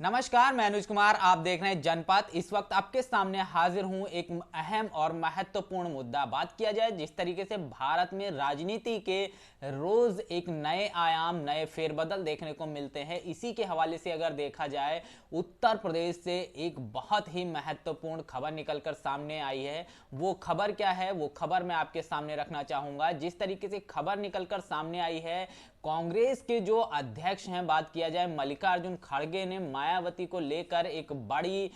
नमस्कार, मैं अनुज कुमार। आप देख रहे हैं जनपद। इस वक्त आपके सामने हाजिर हूं एक अहम और महत्वपूर्ण मुद्दा। बात किया जाए जिस तरीके से भारत में राजनीति के रोज एक नए आयाम, नए फेरबदल देखने को मिलते हैं, इसी के हवाले से अगर देखा जाए उत्तर प्रदेश से एक बहुत ही महत्वपूर्ण खबर निकलकर सामने आई है। वो खबर क्या है, वो खबर मैं आपके सामने रखना चाहूंगा। जिस तरीके से खबर निकलकर सामने आई है, कांग्रेस के जो अध्यक्ष हैं, बात किया जाए मल्लिकार्जुन खड़गे ने मायावती को लेकर एक बड़ी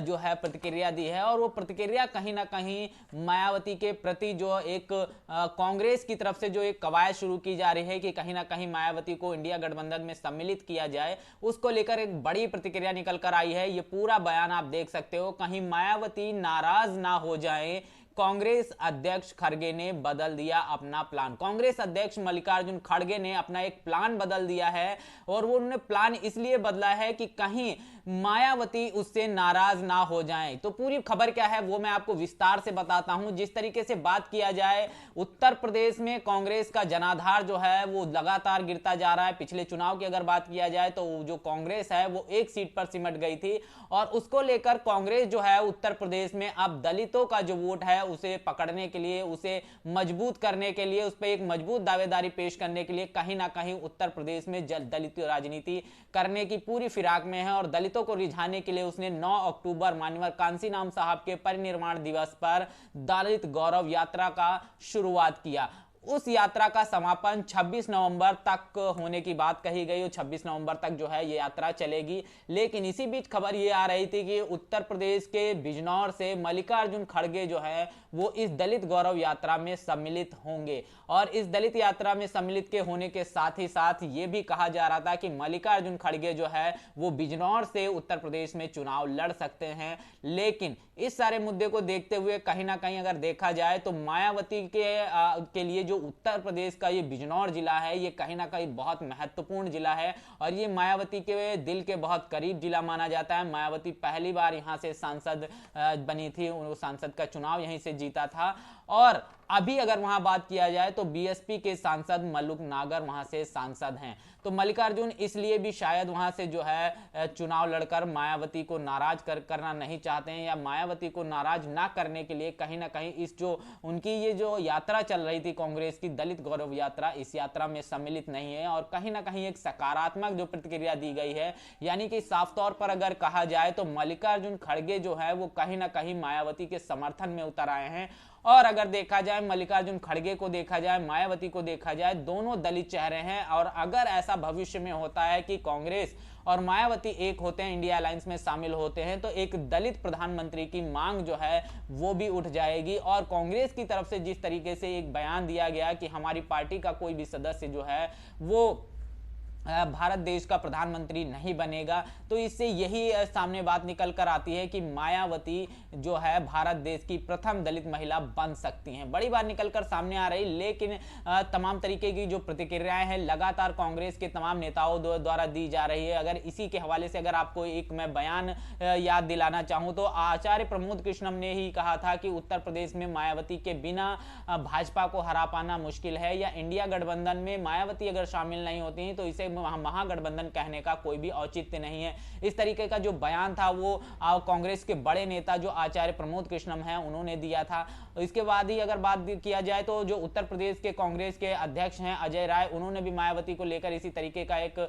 जो है प्रतिक्रिया दी है। और वो प्रतिक्रिया कहीं ना कहीं मायावती के प्रति जो एक कांग्रेस की तरफ से जो एक कवायद शुरू की जा रही है कि कहीं ना कहीं मायावती को इंडिया गठबंधन में सम्मिलित किया जाए, उसको लेकर एक बड़ी प्रतिक्रिया निकल कर आई है। ये पूरा बयान आप देख सकते हो। कहीं मायावती नाराज ना हो जाए, कांग्रेस अध्यक्ष खड़गे ने बदल दिया अपना प्लान। कांग्रेस अध्यक्ष मल्लिकार्जुन खड़गे ने अपना एक प्लान बदल दिया है। और वो उन्होंने प्लान इसलिए बदला है कि कहीं मायावती उससे नाराज ना हो जाएं। तो पूरी खबर क्या है वो मैं आपको विस्तार से बताता हूं। जिस तरीके से बात किया जाए, उत्तर प्रदेश में कांग्रेस का जनाधार जो है वो लगातार गिरता जा रहा है। पिछले चुनाव की अगर बात किया जाए तो जो कांग्रेस है वो एक सीट पर सिमट गई थी, और उसको लेकर कांग्रेस जो है उत्तर प्रदेश में अब दलितों का जो वोट है उसे पकड़ने के लिए, उसे मजबूत करने के लिए, उस पर एक मजबूत दावेदारी पेश करने के लिए कहीं ना कहीं उत्तर प्रदेश में दलित राजनीति करने की पूरी फिराक में है। और दलितों को रिझाने के लिए उसने 9 अक्टूबर माननीय कांसीराम साहब के परिनिर्वाण दिवस पर दलित गौरव यात्रा का शुरुआत किया। उस यात्रा का समापन 26 नवंबर तक होने की बात कही गई और 26 नवंबर तक जो है ये यात्रा चलेगी। लेकिन इसी बीच खबर ये आ रही थी कि उत्तर प्रदेश के बिजनौर से मल्लिकार्जुन खड़गे जो है वो इस दलित गौरव यात्रा में सम्मिलित होंगे। और इस दलित यात्रा में सम्मिलित के होने के साथ ही साथ ये भी कहा जा रहा था कि मल्लिकार्जुन खड़गे जो है वो बिजनौर से उत्तर प्रदेश में चुनाव लड़ सकते हैं। लेकिन इस सारे मुद्दे को देखते हुए कहीं ना कहीं अगर देखा जाए तो मायावती के लिए जो उत्तर प्रदेश का ये बिजनौर जिला है, ये कहीं ना कहीं बहुत महत्वपूर्ण जिला है। और ये मायावती के दिल के बहुत करीब जिला माना जाता है। मायावती पहली बार यहाँ से सांसद बनी थी, सांसद का चुनाव यहीं से जीता था। और अभी अगर वहां बात किया जाए तो बीएसपी के सांसद मल्लुक नागर वहां से सांसद हैं। तो मल्लिकार्जुन इसलिए भी शायद वहां से जो है चुनाव लड़कर मायावती को नाराज करना नहीं चाहते हैं, या मायावती को नाराज ना करने के लिए कहीं ना कहीं इस जो उनकी ये जो यात्रा चल रही थी कांग्रेस की दलित गौरव यात्रा, इस यात्रा में सम्मिलित नहीं है। और कहीं ना कहीं एक सकारात्मक जो प्रतिक्रिया दी गई है, यानी कि साफ तौर पर अगर कहा जाए तो मल्लिकार्जुन खड़गे जो है वो कहीं ना कहीं मायावती के समर्थन में उतर आए हैं। और अगर देखा जाए मल्लिकार्जुन खड़गे को देखा जाए, मायावती को देखा जाए, दोनों दलित चेहरे हैं। और अगर ऐसा भविष्य में होता है कि कांग्रेस और मायावती एक होते हैं, इंडिया अलायंस में शामिल होते हैं, तो एक दलित प्रधानमंत्री की मांग जो है वो भी उठ जाएगी। और कांग्रेस की तरफ से जिस तरीके से एक बयान दिया गया कि हमारी पार्टी का कोई भी सदस्य जो है वो भारत देश का प्रधानमंत्री नहीं बनेगा, तो इससे यही सामने बात निकल कर आती है कि मायावती जो है भारत देश की प्रथम दलित महिला बन सकती हैं। बड़ी बात निकल कर सामने आ रही। लेकिन तमाम तरीके की जो प्रतिक्रियाएं हैं लगातार कांग्रेस के तमाम नेताओं द्वारा दी जा रही है। अगर इसी के हवाले से अगर आपको एक मैं बयान याद दिलाना चाहूँ तो आचार्य प्रमोद कृष्णम ने ही कहा था कि उत्तर प्रदेश में मायावती के बिना भाजपा को हरा पाना मुश्किल है, या इंडिया गठबंधन में मायावती अगर शामिल नहीं होती हैं तो इसे महागठबंधन कहने का कोई भी औचित्य नहीं है। इस तरीके का जो बयान था वो कांग्रेस के बड़े नेता जो आचार्य प्रमोद कृष्णम हैं उन्होंने दिया था। इसके बाद ही अगर बात किया जाए तो जो उत्तर प्रदेश के कांग्रेस के अध्यक्ष हैं अजय राय, उन्होंने भी मायावती को लेकर इसी तरीके का एक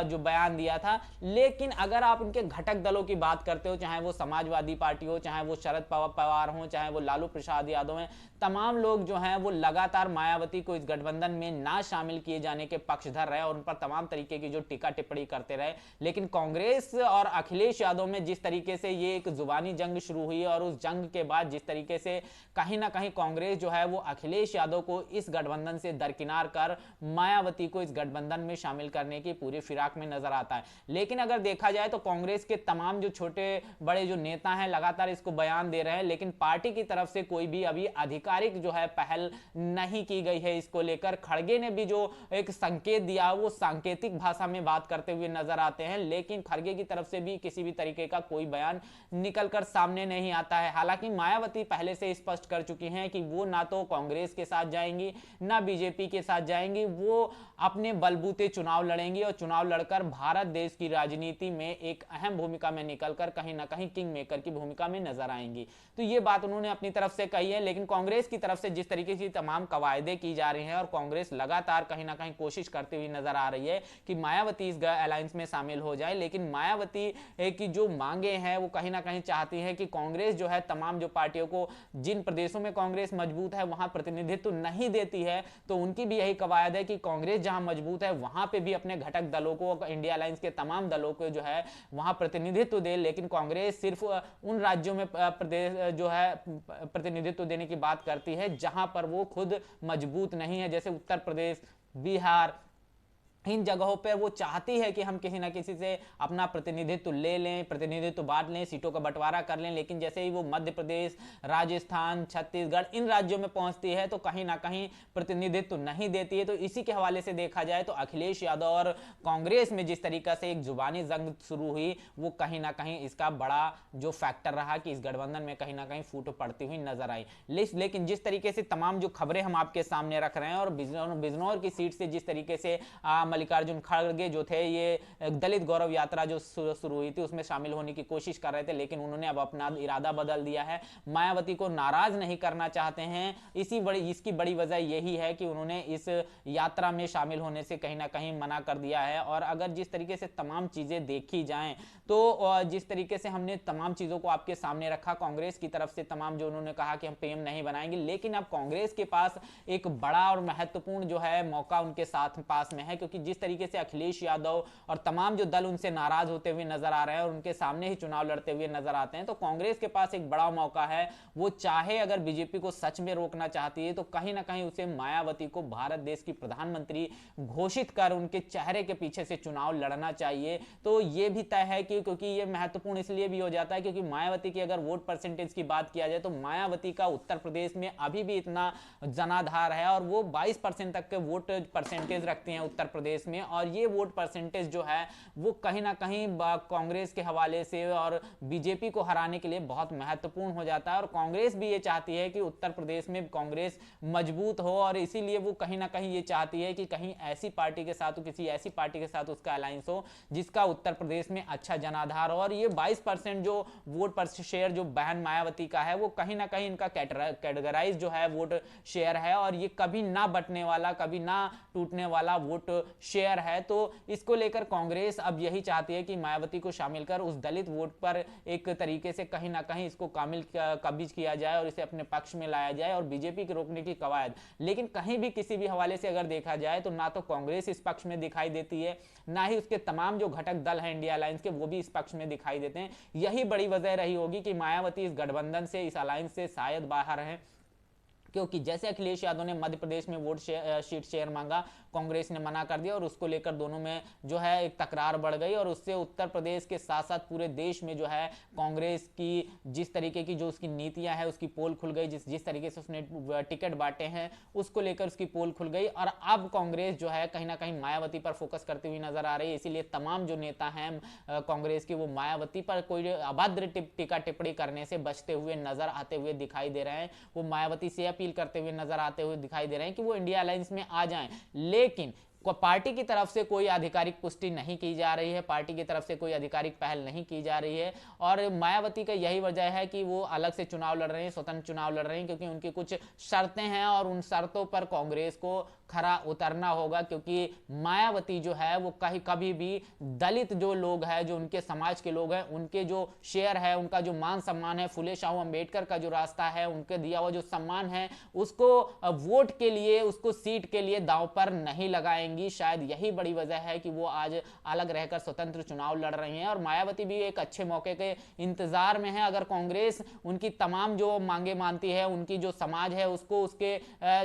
जो बयान दिया था। लेकिन अगर आप उनके घटक दलों की बात करते हो, चाहे वो समाजवादी पार्टी हो, चाहे वो शरद पवार हो, चाहे वो लालू प्रसाद यादव हैं, तमाम लोग जो हैं वो लगातार मायावती को इस गठबंधन में ना शामिल किए जाने के पक्षधर रहे और उन पर तमाम तरीके की जो टीका टिप्पणी करते रहे। लेकिन कांग्रेस और अखिलेश यादव में जिस तरीके से ये एक जुबानी जंग शुरू हुई और उस जंग के बाद जिस तरीके से कहीं ना कहीं कांग्रेस जो है वो अखिलेश यादव को इस गठबंधन से दरकिनार कर मायावती को इस गठबंधन में शामिल करने की पूरी फिराक में नजर आता है। लेकिन अगर देखा जाए तो कांग्रेस के तमाम जो छोटे बड़े जो नेता हैं लगातार इसको बयान दे रहे हैं, लेकिन पार्टी की तरफ से कोई भी अभी आधिकारिक जो है पहल नहीं की गई है इसको लेकर। खड़गे ने भी जो एक संकेत दिया वो सांकेतिक राजनीतिक भाषा में बात करते हुए नजर आते हैं, लेकिन खड़गे की तरफ से भी किसी भी तरीके का कोई बयान निकलकर सामने नहीं आता है। हालांकि मायावती पहले से स्पष्ट कर चुकी हैं कि वो ना तो कांग्रेस के साथ जाएंगी ना बीजेपी के साथ जाएंगी, वो अपने बलबूते चुनाव लड़ेंगी और चुनाव लड़कर भारत देश की राजनीति में एक अहम भूमिका में निकलकर कहीं ना कहीं किंग मेकर की भूमिका में नजर आएंगी। तो ये बात उन्होंने अपनी तरफ से कही है। लेकिन कांग्रेस की तरफ से जिस तरीके से तमाम कवायदे की जा रही हैं और कांग्रेस लगातार कहीं ना कहीं कोशिश करती हुई नजर आ रही है कि मायावती इस अलायंस में शामिल हो जाए, लेकिन मायावती की जो मांगे हैं वो कहीं ना कहीं चाहती है कि कांग्रेस जो है तमाम जो पार्टियों को, जिन प्रदेशों में कांग्रेस मजबूत है वहां प्रतिनिधित्व नहीं देती है, तो उनकी भी यही कवायद है कि कांग्रेस जहां मजबूत है वहां पे भी अपने घटक दलों को, इंडिया अलायंस के तमाम दलों को जो है वहां प्रतिनिधित्व दे। लेकिन कांग्रेस सिर्फ उन राज्यों में प्रदेश जो है प्रतिनिधित्व देने की बात करती है जहां पर वो खुद मजबूत नहीं है, जैसे उत्तर प्रदेश, बिहार, इन जगहों पर वो चाहती है कि हम किसी ना किसी से अपना प्रतिनिधित्व ले लें, प्रतिनिधित्व बांट लें, सीटों का बंटवारा कर लें। लेकिन जैसे ही वो मध्य प्रदेश, राजस्थान, छत्तीसगढ़ इन राज्यों में पहुंचती है तो कहीं ना कहीं प्रतिनिधित्व नहीं देती है। तो इसी के हवाले से देखा जाए तो अखिलेश यादव और कांग्रेस में जिस तरीका से एक जुबानी जंग शुरू हुई वो कहीं ना कहीं इसका बड़ा जो फैक्टर रहा कि इस गठबंधन में कहीं ना कहीं फूट पड़ती हुई नजर आई। लेकिन जिस तरीके से तमाम जो खबरें हम आपके सामने रख रहे हैं और बिजनौर की सीट से जिस तरीके से मल्लिकार्जुन खड़गे जो थे ये दलित गौरव यात्रा जो शुरू हुई थी उसमें शामिल होने की कोशिश कर रहे थे, लेकिन उन्होंने अब अपना इरादा बदल दिया है। मायावती को नाराज नहीं करना चाहते हैं। इसकी बड़ी वजह यही है कि उन्होंने इस यात्रा में शामिल होने से कहीं ना कहीं मना कर दिया है। और अगर जिस तरीके से तमाम चीजें देखी जाएं तो जिस तरीके से हमने तमाम चीजों को आपके सामने रखा, कांग्रेस की तरफ से तमाम जो उन्होंने कहा कि हम पीएम नहीं बनाएंगे, लेकिन अब कांग्रेस के पास एक बड़ा और महत्वपूर्ण जो है मौका उनके साथ पास में है, क्योंकि जिस तरीके से अखिलेश यादव और तमाम जो दल उनसे नाराज होते हुए नजर आ रहे हैं और उनके सामने ही चुनाव लड़ते हुए नजर आते हैं, तो कांग्रेस के पास एक बड़ा मौका है। वो चाहे अगर बीजेपी को सच में रोकना चाहती है तो कहीं ना कहीं उसे मायावती को भारत देश की प्रधानमंत्री घोषित कर उनके चेहरे के पीछे से चुनाव लड़ना चाहिए। तो यह भी तय है कि क्योंकि यह महत्वपूर्ण इसलिए भी हो जाता है क्योंकि मायावती की अगर वोट परसेंटेज की बात किया जाए तो मायावती का उत्तर प्रदेश में अभी भी इतना जनाधार है और वो 22% तक के वोट परसेंटेज रखती हैं उत्तर प्रदेश में। और ये वोट परसेंटेज जो है वो कहीं ना कहीं कांग्रेस के हवाले से और बीजेपी को हराने के लिए बहुत महत्वपूर्ण हो जाता है। और कांग्रेस भी ये चाहती है कि उत्तर प्रदेश में कांग्रेस मजबूत हो और इसीलिए वो कहीं ना कहीं ये चाहती है कि कहीं ऐसी पार्टी के साथ, किसी ऐसी पार्टी के साथ उसका अलायंस हो जिसका उत्तर प्रदेश में अच्छा जनाधार हो। और ये 22% जो वोट पर शेयर जो बहन मायावती का है वो कहीं ना कहीं इनका कैटेगराइज जो है वोट शेयर है और ये कभी ना बटने वाला, कभी ना टूटने वाला वोट शेयर है। तो इसको लेकर कांग्रेस अब यही चाहती है कि मायावती को शामिल कर उस दलित वोट पर एक तरीके से कहीं ना कहीं इसको कब्ज किया जाए और इसे अपने पक्ष में लाया जाए और बीजेपी को रोकने की कवायद। लेकिन कहीं भी किसी भी हवाले से अगर देखा जाए तो ना तो कांग्रेस इस पक्ष में दिखाई देती है, ना ही उसके तमाम जो घटक दल हैं इंडिया अलायंस के वो भी इस पक्ष में दिखाई देते हैं। यही बड़ी वजह रही होगी कि मायावती इस गठबंधन से, इस अलायंस से शायद बाहर हैं, क्योंकि जैसे अखिलेश यादव ने मध्य प्रदेश में वोट शीट शेयर मांगा, कांग्रेस ने मना कर दिया और उसको लेकर दोनों में जो है एक तकरार बढ़ गई और उससे उत्तर प्रदेश के साथ साथ पूरे देश में जो है कांग्रेस की जिस तरीके की जो उसकी नीतियां हैं उसकी पोल खुल गई। जिस तरीके से उसने टिकट बांटे हैं उसको लेकर उसकी पोल खुल गई और अब कांग्रेस जो है कहीं ना कहीं मायावती पर फोकस करती हुई नजर आ रही है। इसीलिए तमाम जो नेता हैं कांग्रेस के वो मायावती पर कोई अभद्र टीका टिप्पणी करने से बचते हुए नजर आते हुए दिखाई दे रहे हैं। वो मायावती से अपील करते हुए नजर आते हुए दिखाई दे रहे हैं कि वो इंडिया अलायंस में आ जाएं, लेकिन पार्टी की तरफ से कोई आधिकारिक पुष्टि नहीं की जा रही है, पार्टी की तरफ से कोई आधिकारिक पहल नहीं की जा रही है। और मायावती का यही वजह है कि वो अलग से चुनाव लड़ रहे हैं, स्वतंत्र चुनाव लड़ रहे हैं, क्योंकि उनकी कुछ शर्तें हैं और उन शर्तों पर कांग्रेस को खरा उतरना होगा। क्योंकि मायावती जो है वो कभी भी दलित जो लोग हैं, जो उनके समाज के लोग हैं, उनके जो शेयर है, उनका जो मान सम्मान है, फुले शाहू अंबेडकर का जो रास्ता है, उनके दिया हुआ जो सम्मान है, उसको वोट के लिए, उसको सीट के लिए दांव पर नहीं लगाएंगी। शायद यही बड़ी वजह है कि वो आज अलग रहकर स्वतंत्र चुनाव लड़ रही हैं और मायावती भी एक अच्छे मौके के इंतजार में है। अगर कांग्रेस उनकी तमाम जो मांगे मानती है, उनकी जो समाज है उसको उसके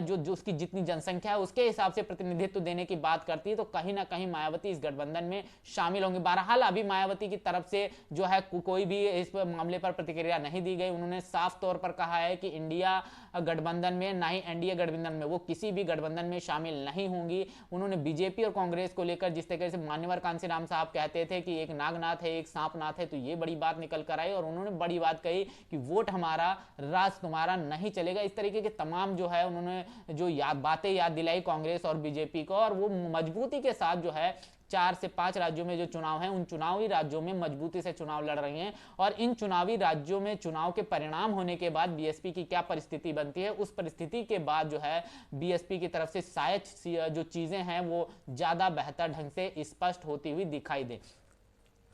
जो उसकी जितनी जनसंख्या है उसके हिसाब से प्रतिनिधित्व देने की बात करती है, तो कहीं ना कहीं मायावती इस गठबंधन में शामिल होंगे। बहरहाल अभी मायावती की तरफ से जो है कोई भी इस मामले पर प्रतिक्रिया नहीं दी गई। उन्होंने साफ तौर पर कहा है कि इंडिया गठबंधन में, ना ही एनडीए गठबंधन में, वो किसी भी गठबंधन में शामिल नहीं होंगी। उन्होंने बीजेपी और कांग्रेस को लेकर जिस तरीके से मान्यवर कांशीराम साहब कहते थे कि एक नागनाथ है एक सांपनाथ है, तो ये बड़ी बात निकल कर आई और उन्होंने बड़ी बात कही कि वोट हमारा राज तुम्हारा नहीं चलेगा। इस तरीके के तमाम जो है उन्होंने जो बातें याद दिलाई कांग्रेस और बीजेपी को, और वो मजबूती के साथ जो है 4 से 5 राज्यों में जो चुनाव हैं उन चुनावी राज्यों में मजबूती से चुनाव लड़ रही हैं। और इन चुनावी राज्यों में चुनाव के परिणाम होने के बाद बीएसपी की क्या परिस्थिति बनती है, उस परिस्थिति के बाद जो है बीएसपी की तरफ से शायद जो चीजें हैं वो ज्यादा बेहतर ढंग से स्पष्ट होती हुई दिखाई दे।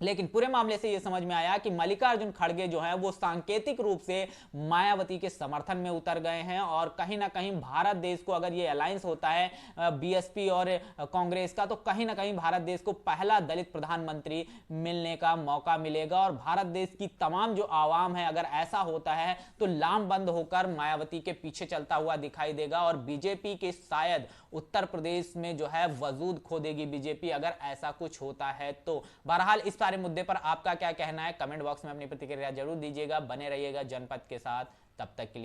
लेकिन पूरे मामले से यह समझ में आया कि मल्लिकार्जुन खड़गे जो हैं वो सांकेतिक रूप से मायावती के समर्थन में उतर गए हैं, और कहीं ना कहीं भारत देश को अगर ये अलायंस होता है बीएसपी और कांग्रेस का, तो कहीं ना कहीं भारत देश को पहला दलित प्रधानमंत्री मिलने का मौका मिलेगा। और भारत देश की तमाम जो आवाम है, अगर ऐसा होता है तो लामबंद होकर मायावती के पीछे चलता हुआ दिखाई देगा, और बीजेपी के शायद उत्तर प्रदेश में जो है वजूद खो देगी बीजेपी, अगर ऐसा कुछ होता है तो। बहरहाल इस सारे मुद्दे पर आपका क्या कहना है, कमेंट बॉक्स में अपनी प्रतिक्रिया जरूर दीजिएगा। बने रहिएगा जनपद के साथ, तब तक के लिए।